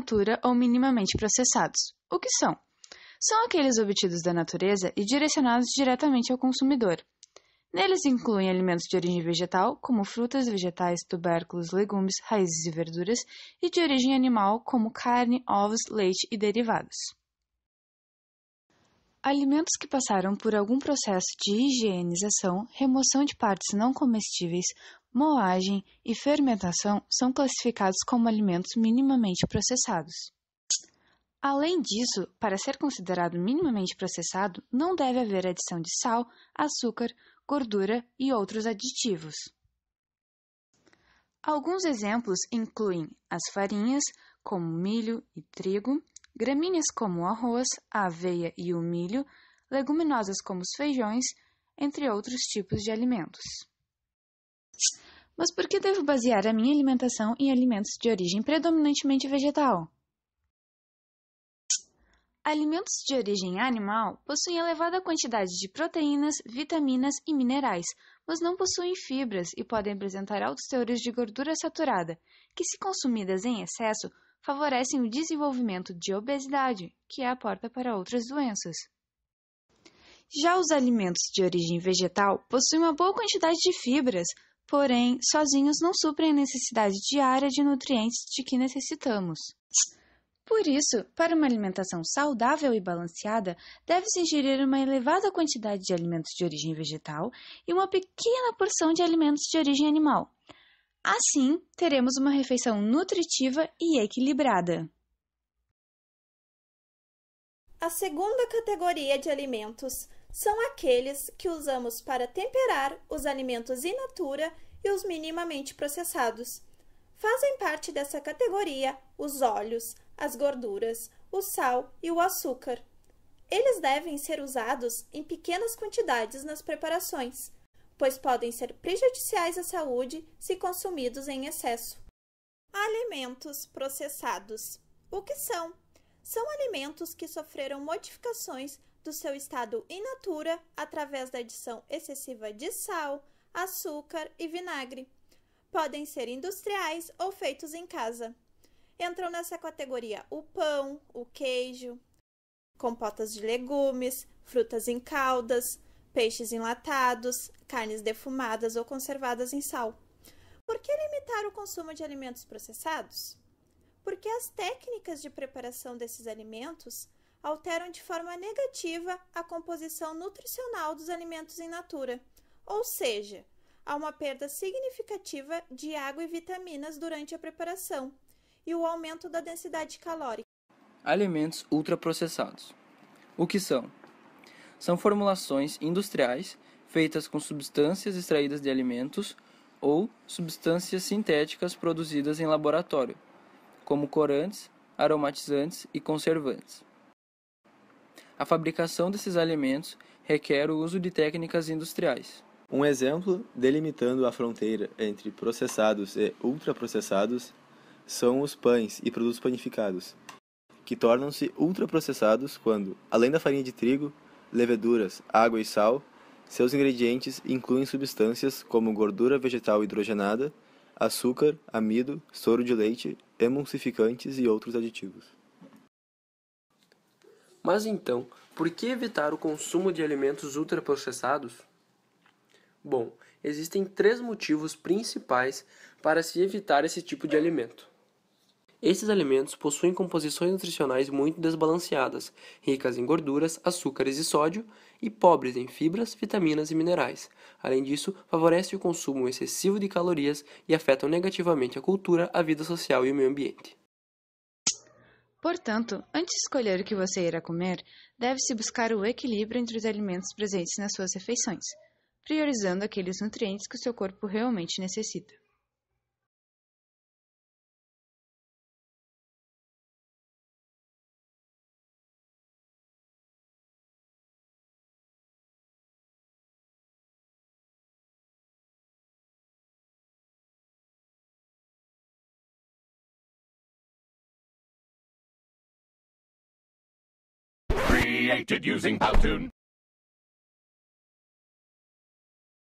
natura ou minimamente processados. O que são? São aqueles obtidos da natureza e direcionados diretamente ao consumidor. Neles incluem alimentos de origem vegetal, como frutas, vegetais, tubérculos, legumes, raízes e verduras, e de origem animal, como carne, ovos, leite e derivados. Alimentos que passaram por algum processo de higienização, remoção de partes não comestíveis, moagem e fermentação são classificados como alimentos minimamente processados. Além disso, para ser considerado minimamente processado, não deve haver adição de sal, açúcar, gordura e outros aditivos. Alguns exemplos incluem as farinhas, como milho e trigo, gramíneas como o arroz, a aveia e o milho, leguminosas como os feijões, entre outros tipos de alimentos. Mas por que devo basear a minha alimentação em alimentos de origem predominantemente vegetal? Alimentos de origem animal possuem elevada quantidade de proteínas, vitaminas e minerais, mas não possuem fibras e podem apresentar altos teores de gordura saturada, que, se consumidas em excesso, favorecem o desenvolvimento de obesidade, que é a porta para outras doenças. Já os alimentos de origem vegetal possuem uma boa quantidade de fibras, porém, sozinhos não suprem a necessidade diária de nutrientes de que necessitamos. Por isso, para uma alimentação saudável e balanceada, deve-se ingerir uma elevada quantidade de alimentos de origem vegetal e uma pequena porção de alimentos de origem animal. Assim, teremos uma refeição nutritiva e equilibrada. A segunda categoria de alimentos são aqueles que usamos para temperar os alimentos in natura e os minimamente processados. Fazem parte dessa categoria os óleos, as gorduras, o sal e o açúcar. Eles devem ser usados em pequenas quantidades nas preparações, pois podem ser prejudiciais à saúde se consumidos em excesso. Alimentos processados. O que são? São alimentos que sofreram modificações do seu estado in natura através da adição excessiva de sal, açúcar e vinagre. Podem ser industriais ou feitos em casa. Entram nessa categoria o pão, o queijo, compotas de legumes, frutas em caldas, peixes enlatados, carnes defumadas ou conservadas em sal. Por que limitar o consumo de alimentos processados? Porque as técnicas de preparação desses alimentos alteram de forma negativa a composição nutricional dos alimentos in natura, ou seja, há uma perda significativa de água e vitaminas durante a preparação e o aumento da densidade calórica. Alimentos ultraprocessados. O que são? São formulações industriais feitas com substâncias extraídas de alimentos ou substâncias sintéticas produzidas em laboratório, como corantes, aromatizantes e conservantes. A fabricação desses alimentos requer o uso de técnicas industriais. Um exemplo delimitando a fronteira entre processados e ultraprocessados são os pães e produtos panificados, que tornam-se ultraprocessados quando, além da farinha de trigo, leveduras, água e sal, seus ingredientes incluem substâncias como gordura vegetal hidrogenada, açúcar, amido, soro de leite, emulsificantes e outros aditivos. Mas então, por que evitar o consumo de alimentos ultraprocessados? Bom, existem 3 motivos principais para se evitar esse tipo de alimento. Esses alimentos possuem composições nutricionais muito desbalanceadas, ricas em gorduras, açúcares e sódio, e pobres em fibras, vitaminas e minerais. Além disso, favorece o consumo excessivo de calorias e afetam negativamente a cultura, a vida social e o meio ambiente. Portanto, antes de escolher o que você irá comer, deve-se buscar o equilíbrio entre os alimentos presentes nas suas refeições, priorizando aqueles nutrientes que o seu corpo realmente necessita. Created using Powtoon.